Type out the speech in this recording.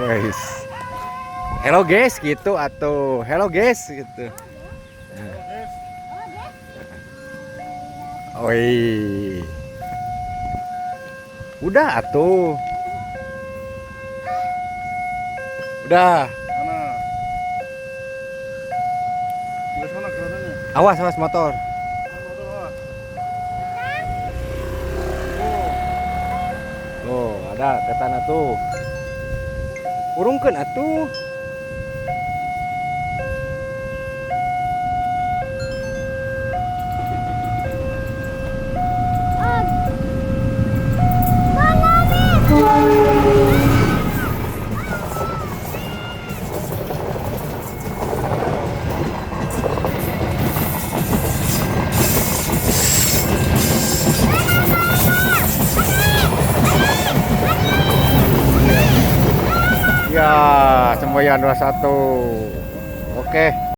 Wes. Hello guys gitu atau hello guys gitu. Woi. Udah atuh. Udah. Mana? Di sana keretanya. Awas awas motor. Oh, ada ketana tuh. Urungkeun atuh. Ya, semboyan 21. Oke.